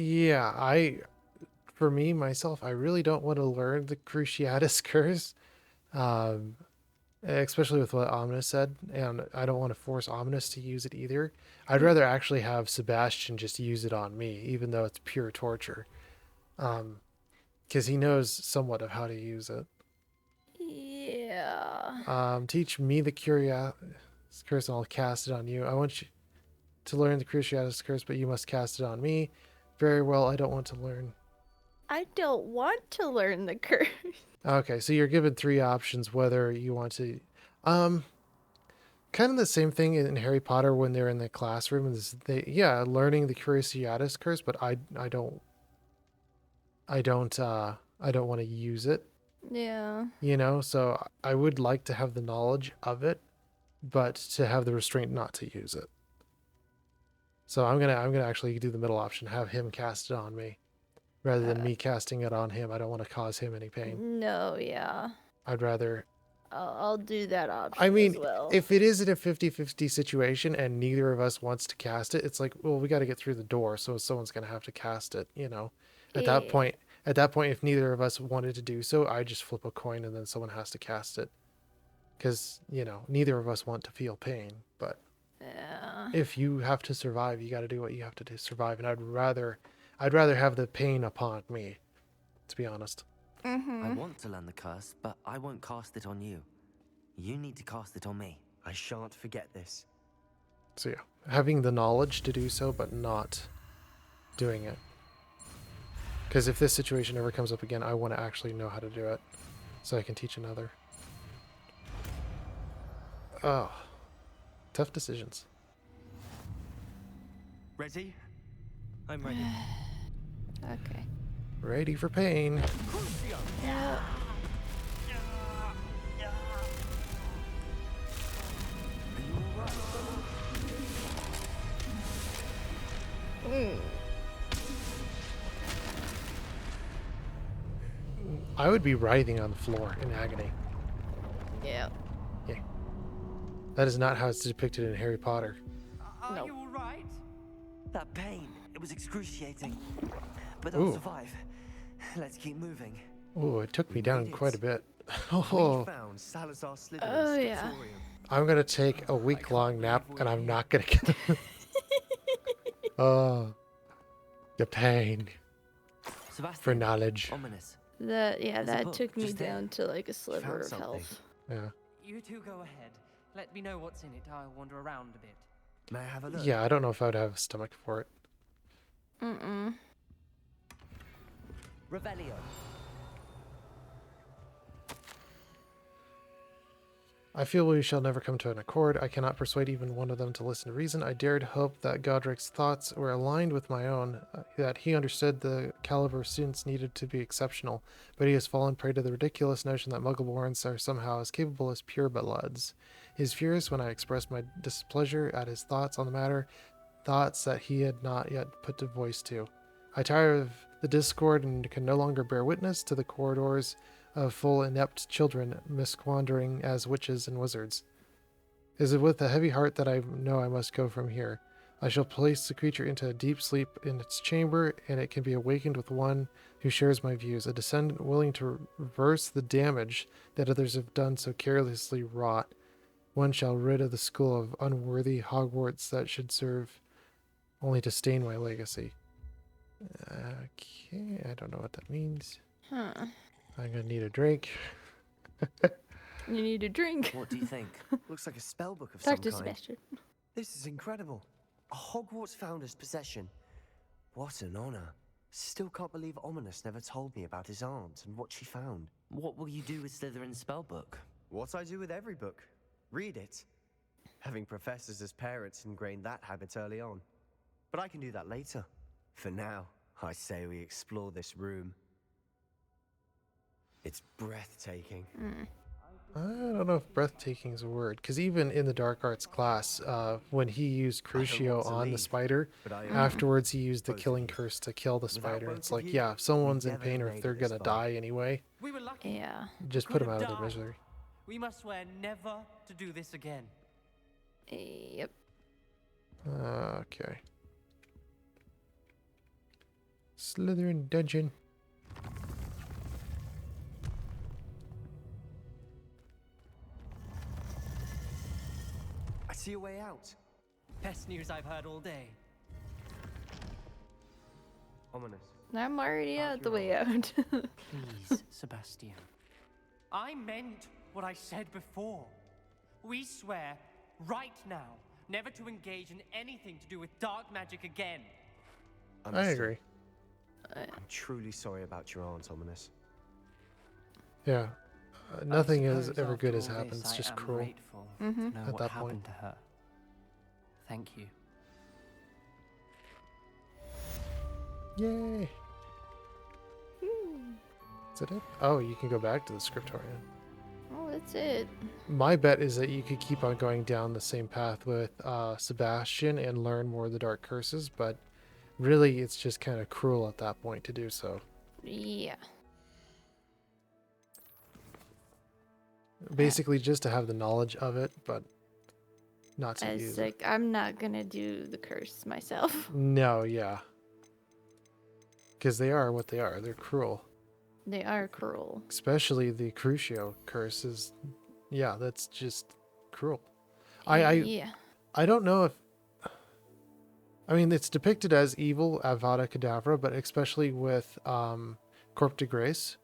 Yeah, for me, myself, I really don't want to learn the Cruciatus Curse, um, especially with what Omnis said, and I don't want to force Omnis to use it either. I'd rather actually have Sebastian just use it on me, even though it's pure torture, because he knows somewhat of how to use it. Yeah. Teach me the Curious Curse, and I'll cast it on you. I want you to learn the Cruciatus Curse, but you must cast it on me. Very well, I don't want to learn. I don't want to learn the curse. Okay, so you're given three options whether you want to. Um, Kind of the same thing in Harry Potter when they're in the classroom. Is learning the Cruciatus Curse, but I don't want to use it. Yeah. So I would like to have the knowledge of it, but to have the restraint not to use it. So I'm gonna actually do the middle option, have him cast it on me, rather than me casting it on him. I don't want to cause him any pain. No, yeah. I'd rather. I'll do that I option as mean, well. if it is in a 50-50 situation and neither of us wants to cast it, it's like, well, we got to get through the door, so someone's going to have to cast it. At that Yeah. point, at that point, if neither of us wanted to do so, I just flip a coin and then someone has to cast it. Because, neither of us want to feel pain. But Yeah. if you have to survive, you got to do what you have to do to survive. And I'd rather have the pain upon me, to be honest. I want to learn the curse, but I won't cast it on you. You need to cast it on me. I shan't forget this. So yeah, having the knowledge to do so, but not doing it. Because if this situation ever comes up again, I want to actually know how to do it, so I can teach another. Oh, tough decisions. Ready? I'm ready. Okay. Ready for pain. Yeah. I would be writhing on the floor in agony. Yeah. Yeah. That is not how it's depicted in Harry Potter. Are you all right? That pain, it was excruciating. But I'll survive. Let's keep moving. Oh, it took me down quite a bit. We Oh, found Salazar Slytherin's Oh, yeah. scriptorium. I'm going to take a week-long nap, and I'm not going to get... Oh, the pain Sebastian, for knowledge. ominous. That book took me just there. down to like a sliver found of something. health. Yeah. You two go ahead. Let me know what's in it. I'll wander around a bit. May I have a look? Yeah, I don't know if I would have a stomach for it. Revelio. I feel we shall never come to an accord. I cannot persuade even one of them to listen to reason. I dared hope that Godric's thoughts were aligned with my own, that he understood the caliber of students needed to be exceptional, but he has fallen prey to the ridiculous notion that Muggleborns are somehow as capable as purebloods. He is furious when I express my displeasure at his thoughts on the matter, thoughts that he had not yet put to voice to. I tire of the discord and can no longer bear witness to the corridors of full inept children misquandering as witches and wizards. It is with a heavy heart that I know I must go from here. I shall place the creature into a deep sleep in its chamber, and it can be awakened with one who shares my views, a descendant willing to reverse the damage that others have done so carelessly wrought. One shall rid of the school of unworthy Hogwarts that should serve only to stain my legacy. Okay, I don't know what that means. Huh. I'm gonna need a drink. You need a drink. What do you think? Looks like a spell book of some Talk to kind. Sebastian. This is incredible. A Hogwarts founder's possession. What an honor. Still can't believe Ominous never told me about his aunt and what she found. What will you do with Slytherin's spellbook? What I do with every book. Read it. Having professors as parents ingrained that habit early on. But I can do that later. For now, I say we explore this room. It's breathtaking. I don't know if breathtaking is a word, because even in the dark arts class, when he used Crucio to on the leave, spider, but I afterwards he used the both of killing you. curse to kill the Without spider. both It's of like, you, yeah, if someone's we'd in never pain or have if made they're it this gonna far. die anyway, We were lucky. Yeah. just Could put them have out of their died. misery. We must swear never to do this again. Yep. Okay. Slytherin dungeon. I see a way out. Best news I've heard all day. Ominous. I'm already Pass out the your way out. Please, Sebastian. I meant what I said before. We swear, right now, never to engage in anything to do with dark magic again. I Understood. agree. I'm truly sorry about your aunt, Ominous. Yeah. I Nothing as suppose ever good after as all happens. this, It's just I am cruel. grateful Mhm. to know At what that happened point. to her. Thank you. Yay. Is that it? Oh, you can go back to the scriptorium. Oh, that's it. My bet is that you could keep on going down the same path with Sebastian and learn more of the dark curses, but really it's just kind of cruel at that point to do so. Yeah. Basically just to have the knowledge of it, but not to It's use it. like, I'm not gonna do the curse myself. No, yeah. Because they are what they are. They're cruel. They are cruel. Especially the Crucio curse is, yeah, that's just cruel. Yeah. I don't know if, I mean, it's depicted as evil, Avada Kedavra, but especially with Corp de Grace,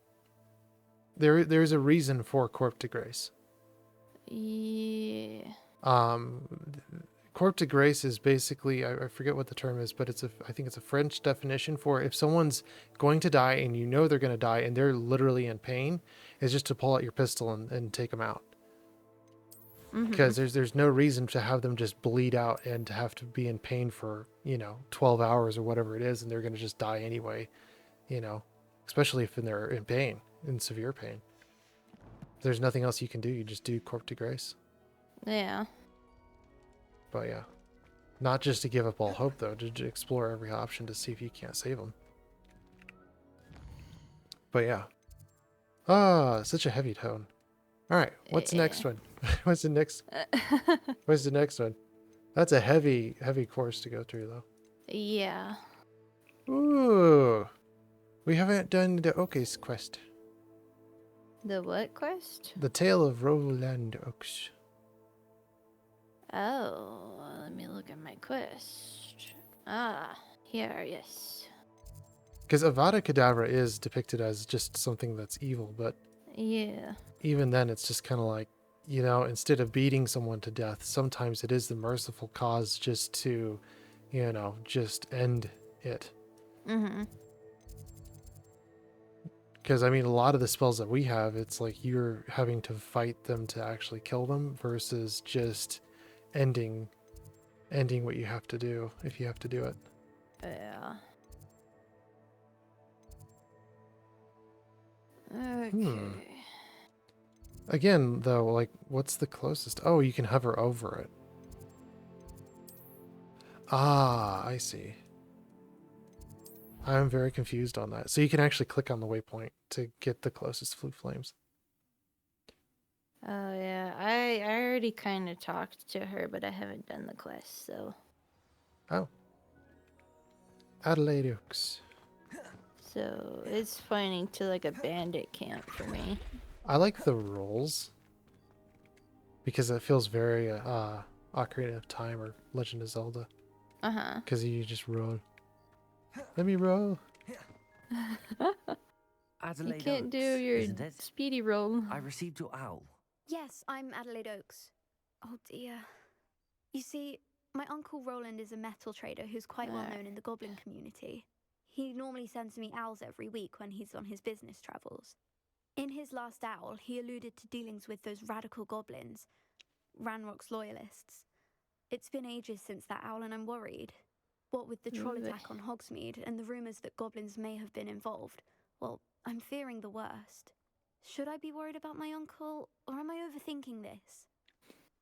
there's a reason for Corp de Grace. Yeah. Corp de Grace is basically, I forget what the term is, but I think it's a French definition for if someone's going to die and you know they're going to die and they're literally in pain, is just to pull out your pistol and take them out. Because there's no reason to have them just bleed out and to have to be in pain for, 12 hours or whatever it is, and they're going to just die anyway, especially if they're in pain, in severe pain. There's nothing else you can do. You just do Corp de Grace. Yeah. But yeah, not just to give up all hope, though, to explore every option to see if you can't save them. But yeah. Such a heavy tone. All right, what's the next one? What's the next one? That's a heavy course to go through, though. Yeah. Ooh. We haven't done the Oakes quest. The what quest? The Tale of Roland Oakes. Oh, let me look at my quest. Here, yes. Because Avada Kedavra is depicted as just something that's evil, but Yeah. even then it's just kind of like, instead of beating someone to death, sometimes it is the merciful cause just to, just end it. Mm-hmm. Because, I mean, a lot of the spells that we have, it's like you're having to fight them to actually kill them versus just ending what you have to do if you have to do it. Yeah. Okay. Again, though, like, what's the closest? Oh, you can hover over it. Ah, I see. I'm very confused on that. So you can actually click on the waypoint to get the closest Flue Flames. Oh, yeah. I already kind of talked to her, but I haven't done the quest, so. Oh. Adelaide Oaks. So it's pointing to like a bandit camp for me. I like the rolls because it feels very Ocarina of Time or Legend of Zelda. Uh-huh. Because you just roll. Let me roll. You Adelaide can't do Oaks, your isn't it? speedy roll. I received your owl. Yes, I'm Adelaide Oaks. Oh dear. You see, my uncle Roland is a metal trader who's quite well known in the goblin community. He normally sends me owls every week when he's on his business travels. In his last owl, he alluded to dealings with those radical goblins, Ranrock's loyalists. It's been ages since that owl and I'm worried. What with the troll attack on Hogsmeade and the rumours that goblins may have been involved, well, I'm fearing the worst. Should I be worried about my uncle, or am I overthinking this?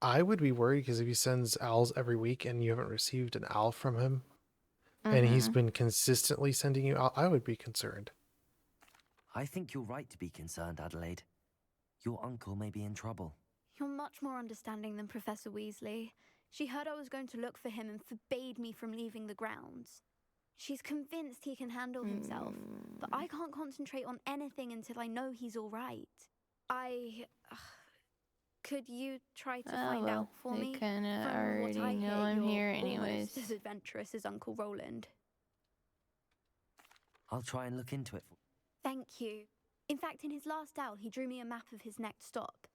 I would be worried because if he sends owls every week and you haven't received an owl from him, and he's been consistently sending you out, I would be concerned. I think you're right to be concerned, Adelaide. Your uncle may be in trouble. You're much more understanding than Professor Weasley. She heard I was going to look for him and forbade me from leaving the grounds. She's convinced he can handle himself, but I can't concentrate on anything until I know he's all right. Could you try to find out for me? Kinda From already what I know hear, I'm you're here almost anyways. as adventurous as Uncle Roland. I'll try and look into it. Thank you. In fact, in his last owl, he drew me a map of his next stop.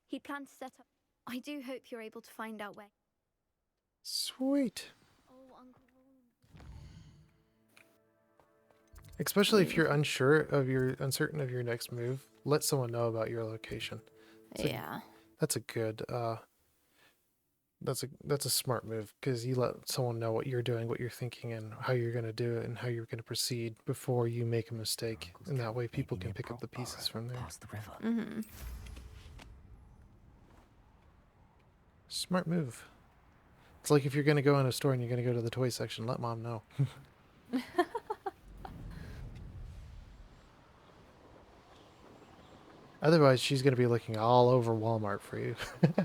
He'd planned to set up. I do hope you're able to find out where. Sweet. Oh, Uncle Roland. Especially if you're uncertain of your next move, let someone know about your location. Yeah. That's a good that's a smart move, because you let someone know what you're doing, what you're thinking, and how you're going to do it and how you're going to proceed before you make a mistake. Uncle's And that camp way may people be can near pick up the pieces Brockborough, from there. past the river. Mm-hmm. Smart move. It's like if you're going to go in a store and you're going to go to the toy section, let mom know. Otherwise, she's going to be looking all over Walmart for you. Could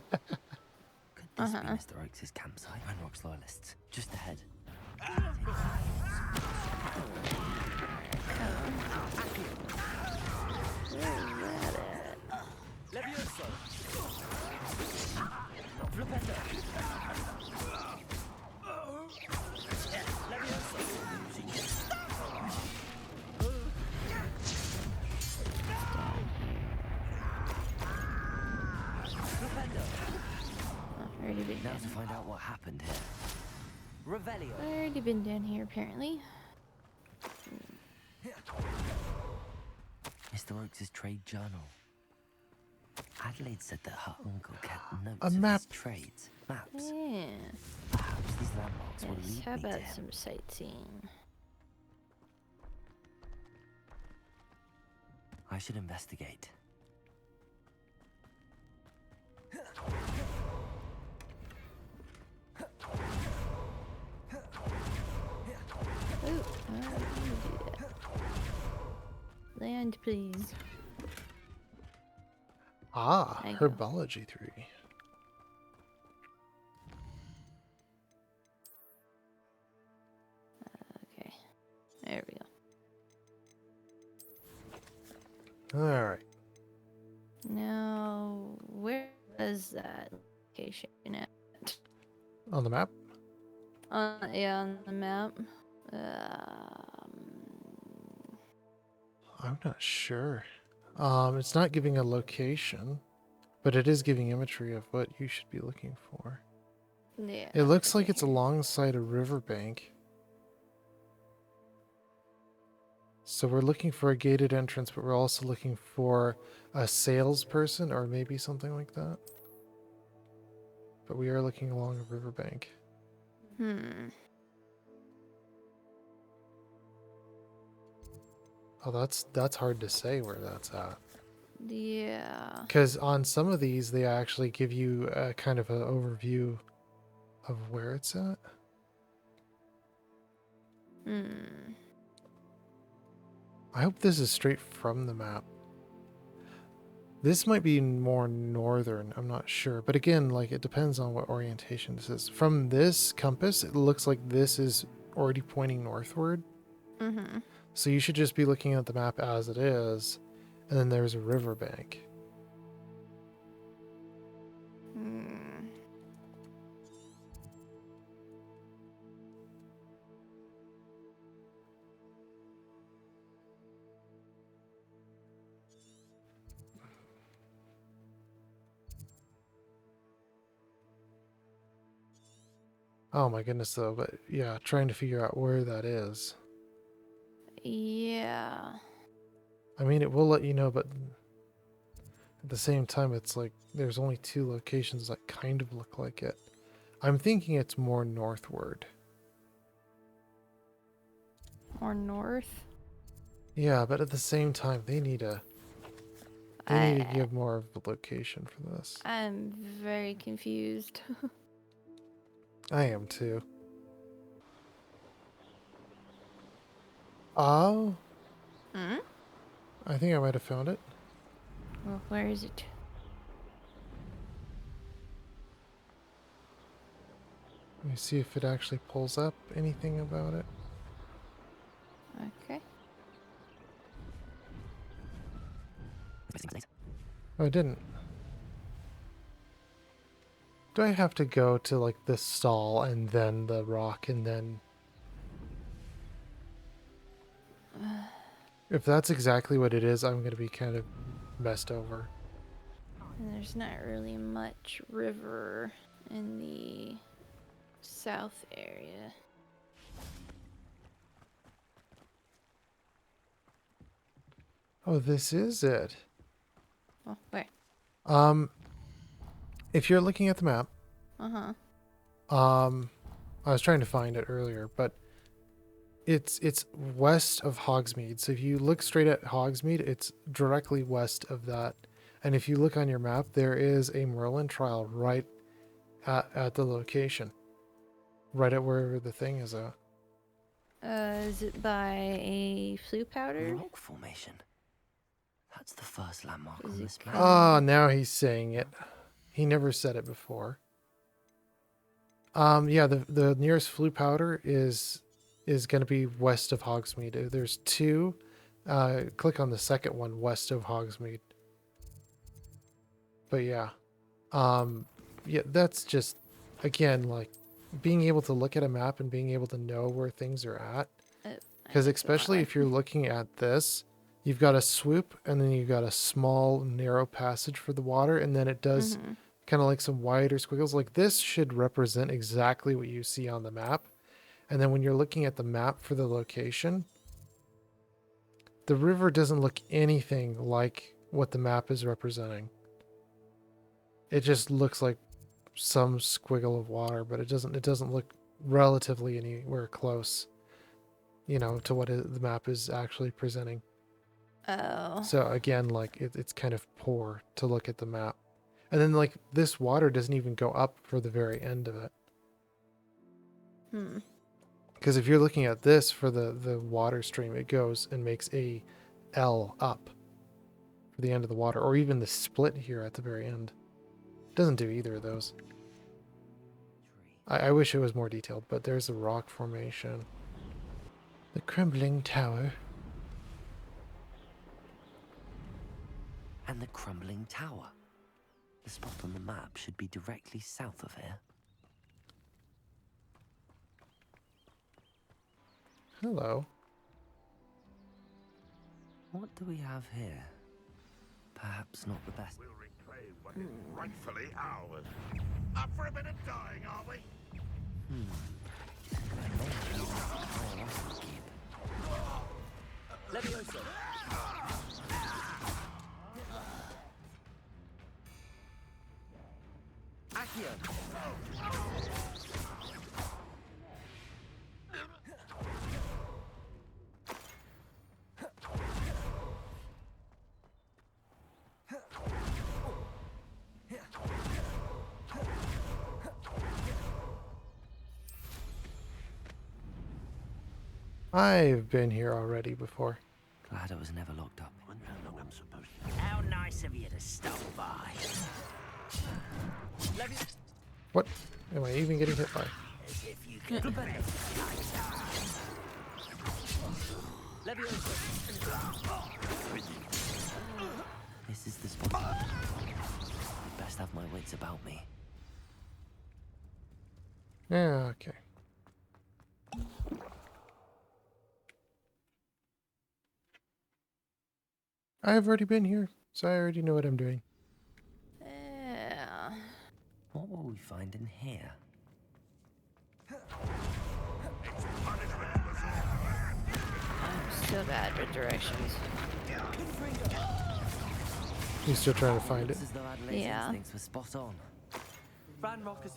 this be Mr. Oakes' campsite? Ranrock's loyalists. Just ahead. Levioso! Flipendo! Already been Now down. to find out what happened here. Revelio. Already been down here apparently. Mr. Oakes' trade journal. Adelaide said that her uncle kept notes A of map. his trades. Maps. Yeah. Perhaps these landmarks will Yes, lead how me to about him. some sightseeing? I should investigate. Oh, how do you do that? Land, please. Ah, Thank you. Herbology 3. Okay. There we go. Alright. Now, where is that location at? On the map? Yeah, on the map. I'm not sure. It's not giving a location, but it is giving imagery of what you should be looking for. Yeah. It looks like okay. it's alongside a riverbank. So we're looking for a gated entrance, but we're also looking for a salesperson or maybe something like that. But we are looking along a riverbank. Hmm. Oh, that's hard to say where that's at. Yeah. Because on some of these, they actually give you a kind of an overview of where it's at. Hmm. I hope this is straight from the map. This might be more northern, I'm not sure. But again, like, it depends on what orientation this is. From this compass, it looks like this is already pointing northward. Mm-hmm. So you should just be looking at the map as it is, and then there's a riverbank. Hmm. Oh my goodness, though. But yeah, trying to figure out where that is. Yeah. I mean, it will let you know, but at the same time, it's like there's only two locations that kind of look like it. I'm thinking it's more northward. Or north. Yeah, but at the same time, they need to give more of a location for this. I'm very confused. I am too. Oh, Hmm? I think I might have found it. Well, where is it? Let me see if it actually pulls up anything about it. Okay. Oh, I didn't. Do I have to go to like the stall and then the rock and then... If that's exactly what it is, I'm going to be kind of messed over. And there's not really much river in the south area. Oh, this is it. Oh, where? If you're looking at the map, Uh-huh. I was trying to find it earlier, but it's west of Hogsmeade. So if you look straight at Hogsmeade, it's directly west of that. And if you look on your map, there is a Merlin trial right at the location. Right at where the thing is at. Is it by a flue powder? Rock formation. That's the first landmark Is on it this map. Oh, now he's saying it. He never said it before. Yeah, the nearest flue powder is going to be west of Hogsmeade. There's two. Click on the second one west of Hogsmeade. But yeah. Yeah, that's just, again, like being able to look at a map and being able to know where things are at. Because especially if you're looking at this, you've got a swoop and then you've got a small narrow passage for the water, and then it does kind of like some wider squiggles. Like this should represent exactly what you see on the map. And then when you're looking at the map for the location, the river doesn't look anything like what the map is representing. It just looks like some squiggle of water, but it doesn't look relatively anywhere close, you know, to what the map is actually presenting. Oh. So again, like it's kind of poor to look at the map. And then like this water doesn't even go up for the very end of it. Because if you're looking at this for the water stream, it goes and makes a L up for the end of the water, or even the split here at the very end. Doesn't do either of those. I wish it was more detailed, but there's a rock formation. The crumbling tower. And the crumbling tower. The spot on the map should be directly south of here. Hello. What do we have here? Perhaps not the best. We'll reclaim what is rightfully ours. Up for a bit of dying, are we? Levioso. Accio. I've been here already before. Glad it was never locked up. Wonder how long I'm supposed to. How nice of you to stop by. What am I even getting hit by? As if you could This is the spot. I'd best have my wits about me. Yeah, okay. I've already been here, so I already know what I'm doing. Yeah. What will we find in here? I'm still bad with directions. You still trying to find it? Looks as though Adelaide's Yeah. instincts were spot on. Ranrock is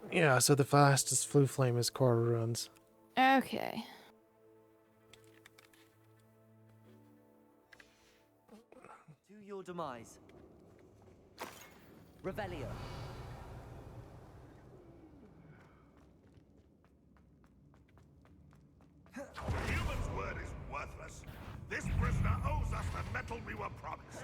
Yeah, so the fastest flue flame is quarter runs. Okay. to your demise. Revelio. The human's word is worthless. This prisoner owes us the metal we were promised.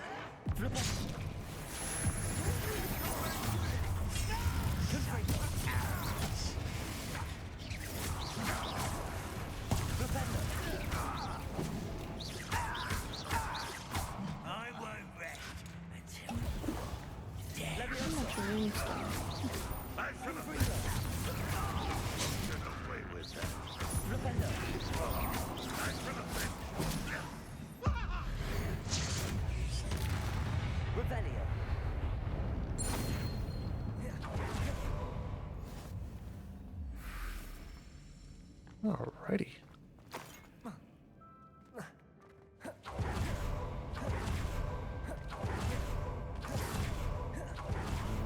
Alrighty. I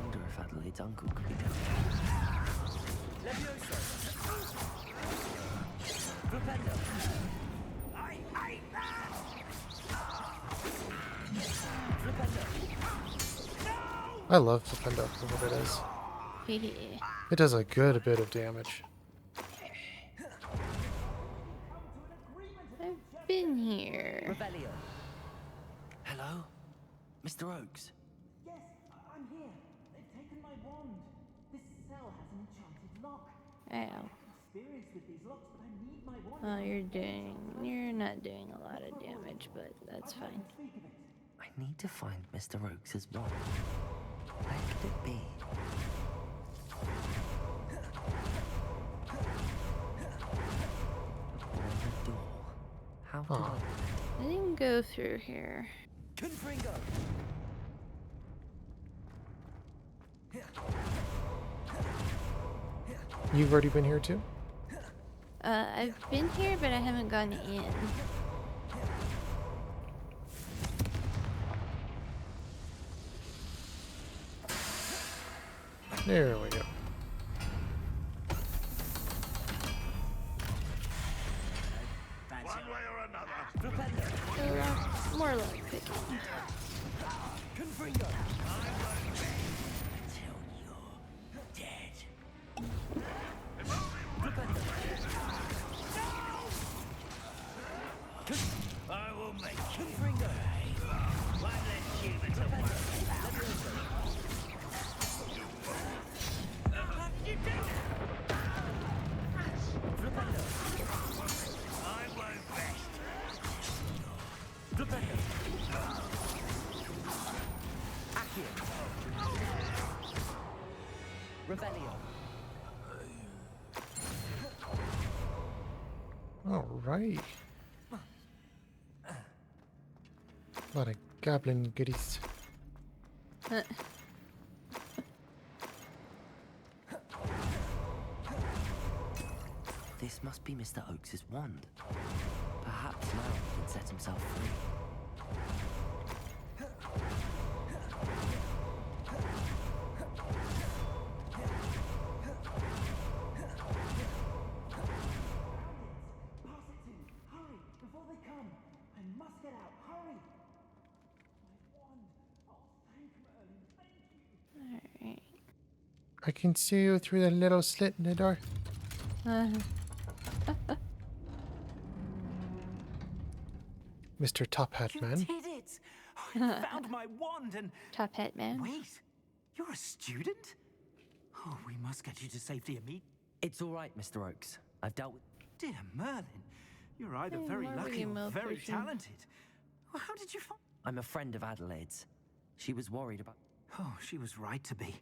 wonder if Adelaide's uncle could be down Levioso! Flipendo! I hate that! I love Flipendo for what it is. Hehe. It does a good bit of damage. I've been here. Revelio. Hello? Mr. Oakes? Yes, I'm here. They've taken my wand. This cell has an enchanted lock. Ow. Experience with these locks, but I need my wand. Oh, you're not doing a lot of damage, but that's fine. Speak of it. I need to find Mr. Oakes' wand. Where could it be? The door. How did Aw. I didn't go through here. Confringo! You've already been here too? I've been here, but I haven't gone in. There we go. One way or another. More like picking. Confringo! I will make you. Confringo! One less human to worry I won't rest. Revelio. Alright. A lot of goblin goodies. This must be Mr. Oakes' wand. Perhaps now he can set himself free. Pass it to me. Hurry, before they come. I must get out. Hurry. My wand. Oh, thank Merlin. Thank you. Alright. I can see you through the little slit in the door. Mr. Top Hat You Man. did it. I found my wand and... Top hat man. Wait, you're a student? Oh, we must get you to safety immediately. It's all right, Mr. Oakes. I've dealt with... Dear Merlin, you're either Hey, very why were lucky you or very malfunctioning? talented. Well, how did you find... I'm a friend of Adelaide's. She was worried about... Oh, she was right to be.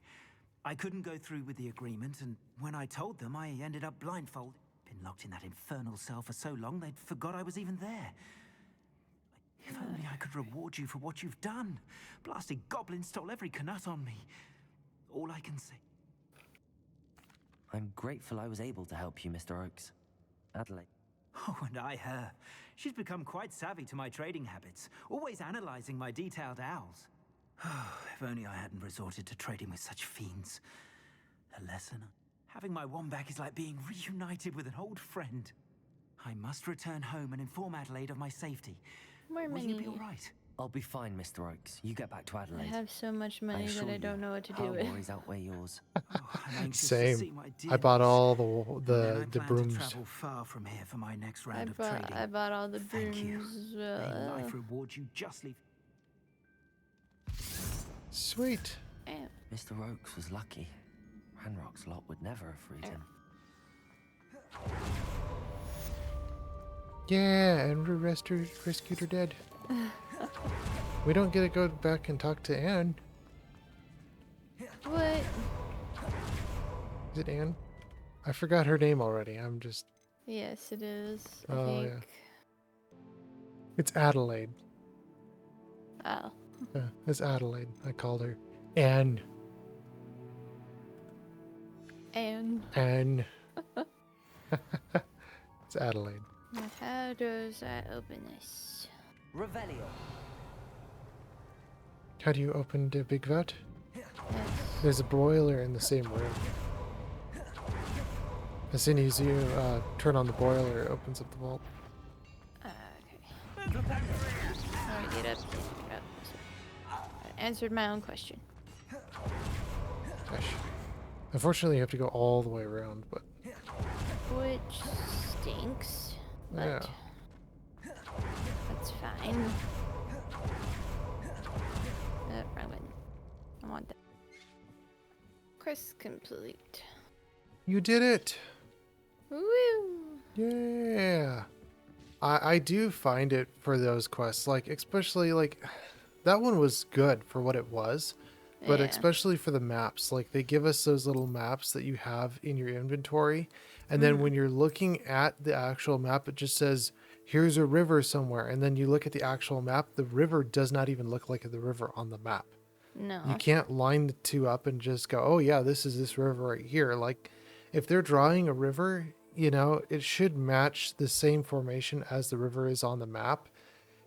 I couldn't go through with the agreement, and when I told them, I ended up blindfolded. Been locked in that infernal cell for so long, they'd forgot I was even there. If only I could reward you for what you've done. Blasted goblin stole every canut on me. All I can say... I'm grateful I was able to help you, Mr. Oakes. Adelaide. Oh, and I her. She's become quite savvy to my trading habits, always analyzing my detailed owls. If only I hadn't resorted to trading with such fiends. A lesson. Having my wand back is like being reunited with an old friend. I must return home and inform Adelaide of my safety. More Will you money. be all right? I'll be fine, Mr. Oakes. You get back to I Adelaide. have so much money that assure I you, don't know what to do her with. worries outweigh yours. Oh, I'm anxious to see Same. my I dear bought niece. all And the then I the plan brooms. to travel far from here for my next I round of bought trading. I bought all the Thank you. brooms as May well. life reward you justly. Sweet. Ow. Mr. Oakes was lucky. Ranrock's lot would never have freed him. Yeah, and we rescued her dead. We don't get to go back and talk to Anne. What? Is it Anne? I forgot her name already. I'm just... Yes, it is. I Oh, think. yeah. It's Adelaide. Oh. Yeah, it's Adelaide. I called her Anne. And Anne. It's Adelaide. How does I open this? Revelio. How do you open the big vat? Yes. There's a boiler in the same room. As soon as you turn on the boiler, it opens up the vault. Okay. Alright, get up. Get up. I answered my own question. Gosh. Unfortunately, you have to go all the way around, but Which stinks. But yeah. that's fine. Wrong button. I want that. Quest complete. You did it! Woo! Yeah. I do find it for those quests, like, especially, like, that one was good for what it was, but Yeah. especially for the maps. Like, they give us those little maps that you have in your inventory, and then when you're looking at the actual map, it just says, here's a river somewhere, and then you look at the actual map, the river does not even look like the river on the map. No. You can't line the two up and just go, oh yeah, this is this river right here. Like, if they're drawing a river, you know, it should match the same formation as the river is on the map.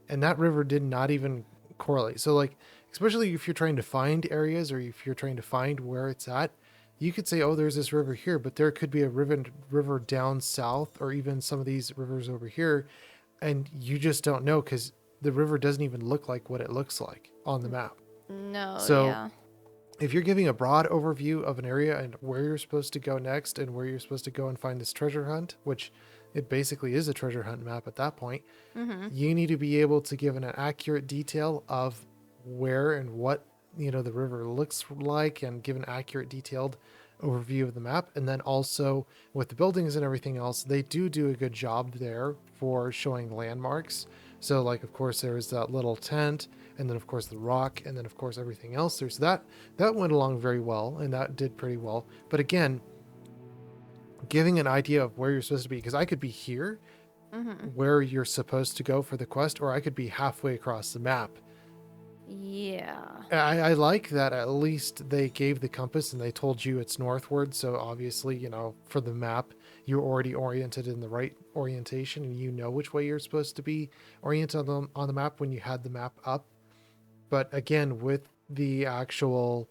And that river did not even correlate. So, like, especially if you're trying to find areas or if you're trying to find where it's at, you could say, oh, there's this river here, but there could be a river down south, or even some of these rivers over here. And you just don't know because the river doesn't even look like what it looks like on the map. No, So, yeah. if you're giving a broad overview of an area and where you're supposed to go next and where you're supposed to go and find this treasure hunt, which it basically is a treasure hunt map at that point, you need to be able to give an accurate detail of where and what, you know, the river looks like, and give an accurate detailed overview of the map. And then also with the buildings and everything else, they do a good job there for showing landmarks. So, like, of course, there's that little tent, and then of course the rock, and then of course everything else. There's that went along very well, and that did pretty well. But again, giving an idea of where you're supposed to be, because I could be here where you're supposed to go for the quest, or I could be halfway across the map. Yeah. I like that at least they gave the compass and they told you it's northward. So obviously, you know, for the map, you're already oriented in the right orientation, and you know which way you're supposed to be oriented on the map when you had the map up. But again, with the actual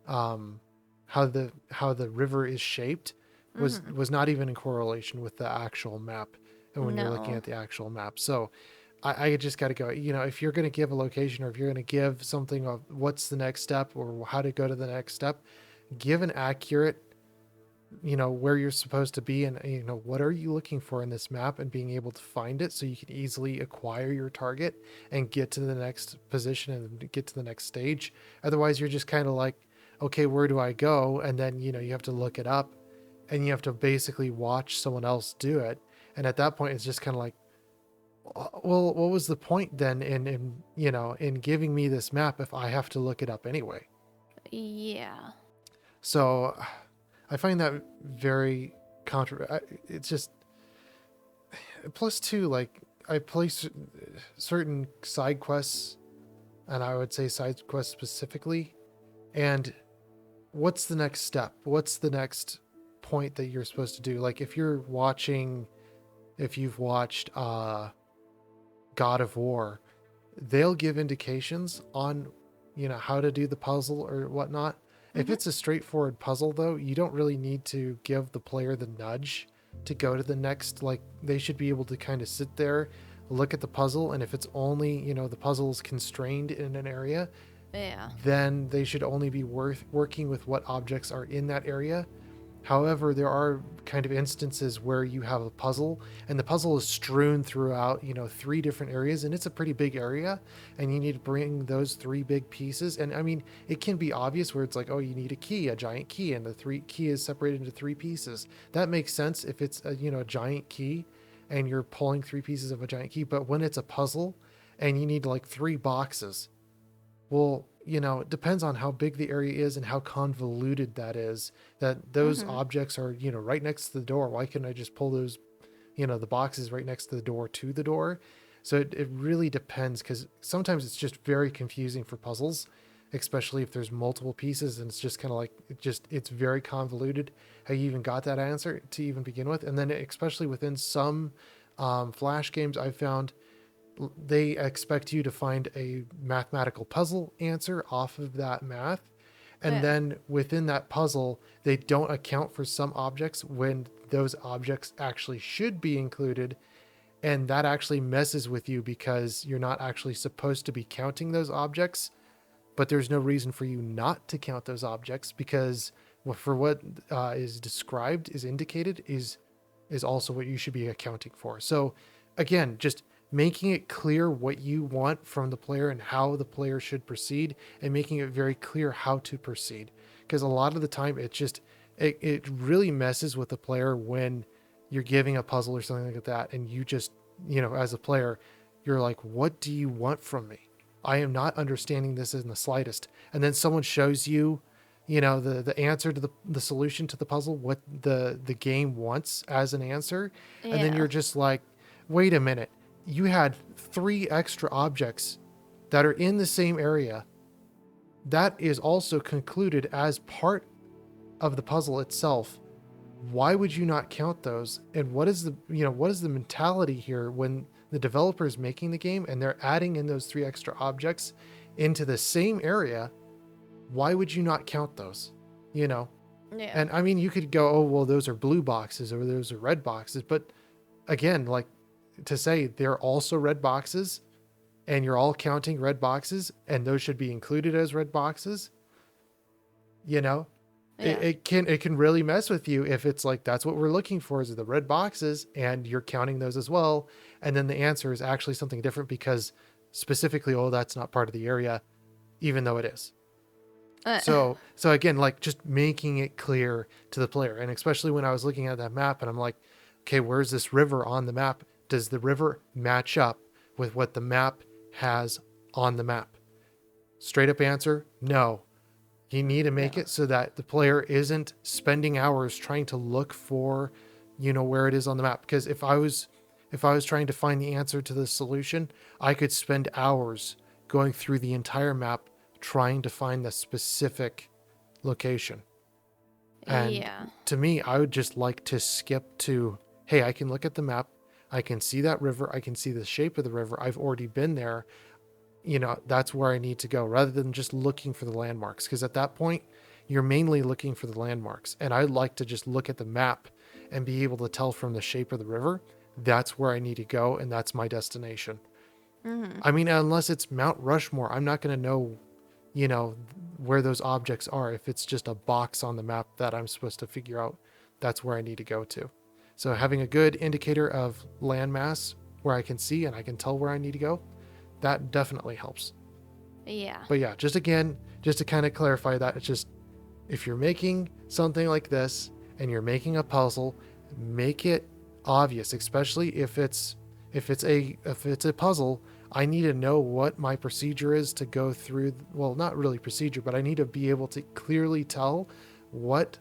how the river is shaped was not even in correlation with the actual map, and when you're looking No. at the actual map. So I just got to go, you know, if you're going to give a location, or if you're going to give something of what's the next step or how to go to the next step, give an accurate, you know, where you're supposed to be, and, you know, what are you looking for in this map, and being able to find it so you can easily acquire your target and get to the next position and get to the next stage. Otherwise, you're just kind of like, okay, where do I go? And then, you know, you have to look it up, and you have to basically watch someone else do it. And at that point, it's just kind of like, well, what was the point then in you know, in giving me this map if I have to look it up anyway? Yeah. So I find that very it's just, plus two, like, I play certain side quests, and I would say side quests specifically, and what's the next step? What's the next point that you're supposed to do? Like, if you've watched God of War, they'll give indications on, you know, how to do the puzzle or whatnot. If it's a straightforward puzzle, though, you don't really need to give the player the nudge to go to the next. Like, they should be able to kind of sit there, look at the puzzle, and if it's only, you know, the puzzle is constrained in an area, Yeah. then they should only be working with what objects are in that area. However, there are kind of instances where you have a puzzle, and the puzzle is strewn throughout, you know, 3 different areas, and it's a pretty big area, and you need to bring those 3 big pieces. And I mean, it can be obvious where it's like, oh, you need a key, a giant key, and the key is separated into 3 pieces. That makes sense if it's a, you know, a giant key and you're pulling 3 pieces of a giant key. But when it's a puzzle and you need like 3 boxes, well, you know, it depends on how big the area is and how convoluted that is, that those objects are, you know, right next to the door. Why couldn't I just pull those, you know, the boxes right next to the door to the door? So it really depends, because sometimes it's just very confusing for puzzles. especially if there's multiple pieces and it's just kind of like, it's very convoluted how you even got that answer to even begin with. And then especially within some Flash games, I've found they expect you to find a mathematical puzzle answer off of that math. And Yeah. then within that puzzle, they don't account for some objects when those objects actually should be included. And that actually messes with you because you're not actually supposed to be counting those objects, but there's no reason for you not to count those objects because for what is described, is indicated, is also what you should be accounting for. So again, just making it clear what you want from the player and how the player should proceed, and making it very clear how to proceed. Because a lot of the time it really messes with the player when you're giving a puzzle or something like that, and you just, as a player, you're like, what do you want from me? I am not understanding this in the slightest. And then someone shows you, the answer to the solution to the puzzle, what the game wants as an answer. And then Yeah. you're just like, wait a minute, you had 3 extra objects that are in the same area. That is also concluded as part of the puzzle itself. Why would you not count those? And what is the mentality here when the developer is making the game and they're adding in those 3 extra objects into the same area? Why would you not count those? Yeah. And I mean, you could go, oh, well, those are blue boxes or those are red boxes. But again, like, to say they're also red boxes and you're all counting red boxes and those should be included as red boxes, Yeah. it can really mess with you if it's like, that's what we're looking for is the red boxes and you're counting those as well. And then the answer is actually something different because specifically, oh, that's not part of the area, even though it is. So again, like, just making it clear to the player. And especially when I was looking at that map and I'm like, okay, where's this river on the map? Does the river match up with what the map has on the map? Straight up answer, no. You need to make it so that the player isn't spending hours trying to look for, where it is on the map. Because if I was trying to find the answer to the solution, I could spend hours going through the entire map trying to find the specific location. And Yeah. to me, I would just like to skip to, hey, I can look at the map. I can see that river. I can see the shape of the river. I've already been there. That's where I need to go, rather than just looking for the landmarks. Because at that point, you're mainly looking for the landmarks. And I like to just look at the map and be able to tell from the shape of the river, that's where I need to go. And that's my destination. Mm-hmm. I mean, unless it's Mount Rushmore, I'm not going to know, where those objects are. If it's just a box on the map that I'm supposed to figure out, that's where I need to go to. So having a good indicator of landmass where I can see and I can tell where I need to go, that definitely helps. Yeah. But yeah, just to kind of clarify that, it's just, if you're making something like this and you're making a puzzle, make it obvious, especially if it's a puzzle. I need to know what my procedure is to go through. Well, not really procedure, but I need to be able to clearly tell what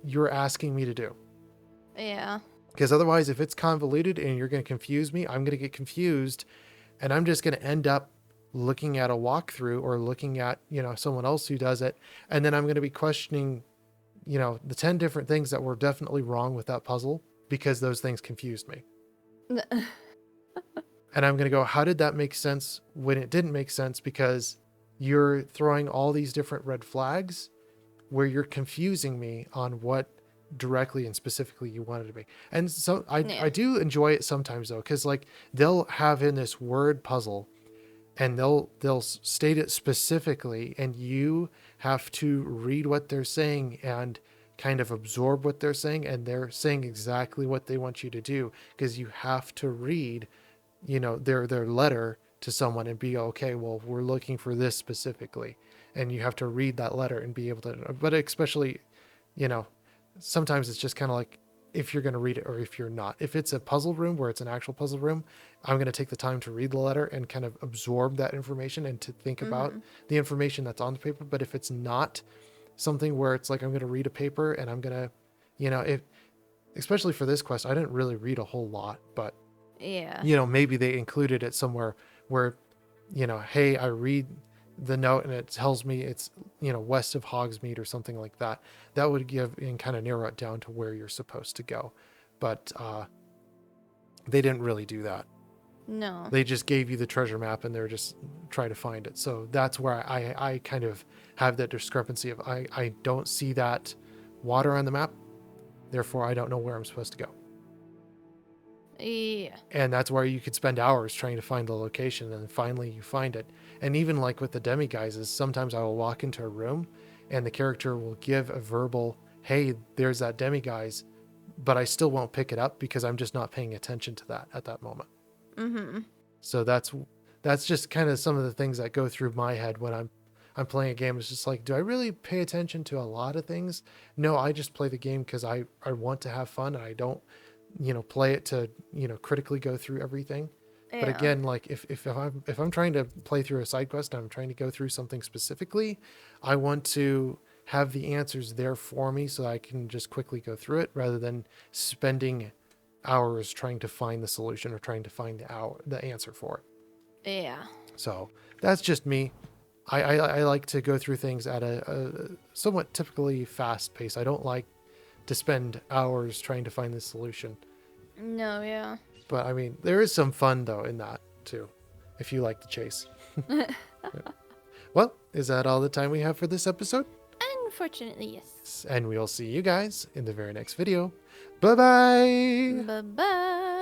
you're asking me to do. Yeah. Because otherwise, if it's convoluted and you're going to confuse me, I'm going to get confused and I'm just going to end up looking at a walkthrough or looking at, someone else who does it. And then I'm going to be questioning, the 10 different things that were definitely wrong with that puzzle because those things confused me. And I'm going to go, how did that make sense when it didn't make sense? Because you're throwing all these different red flags where you're confusing me on what directly and specifically you wanted to be. And so I do enjoy it sometimes though, because like they'll have in this word puzzle and they'll state it specifically and you have to read what they're saying and kind of absorb what they're saying, and they're saying exactly what they want you to do because you have to read their letter to someone and be okay, well, we're looking for this specifically, and you have to read that letter and be able to. But especially sometimes it's just kind of like if you're going to read it or if you're not. If it's a puzzle room where it's an actual puzzle room, I'm going to take the time to read the letter and kind of absorb that information and to think about the information that's on the paper. But if it's not something where it's like I'm going to read a paper and I'm going to, especially for this quest, I didn't really read a whole lot, but Yeah. maybe they included it somewhere where, hey, I read the note and it tells me it's, west of Hogsmeade or something like that, that would give and kind of narrow it down to where you're supposed to go. But they didn't really do that. No. They just gave you the treasure map and they're just trying to find it. So that's where I kind of have that discrepancy of I don't see that water on the map. Therefore, I don't know where I'm supposed to go. Yeah. And that's where you could spend hours trying to find the location, and finally you find it. And even like with the demiguises, sometimes I will walk into a room and the character will give a verbal, hey, there's that demiguise, but I still won't pick it up because I'm just not paying attention to that at that moment. Mm-hmm. So that's just kind of some of the things that go through my head when I'm playing a game. It's just like, do I really pay attention to a lot of things? No, I just play the game because I want to have fun, and I don't, play it to, critically go through everything. But Yeah. again, like if I'm trying to play through a side quest and I'm trying to go through something specifically, I want to have the answers there for me so I can just quickly go through it rather than spending hours trying to find the solution or trying to find the answer for it. Yeah. So that's just me. I like to go through things at a somewhat typically fast pace. I don't like to spend hours trying to find the solution. No, yeah. But I mean, there is some fun though in that too, if you like the chase. Yeah. Well, is that all the time we have for this episode? Unfortunately, yes. And we'll see you guys in the very next video. Bye bye. Bye-bye.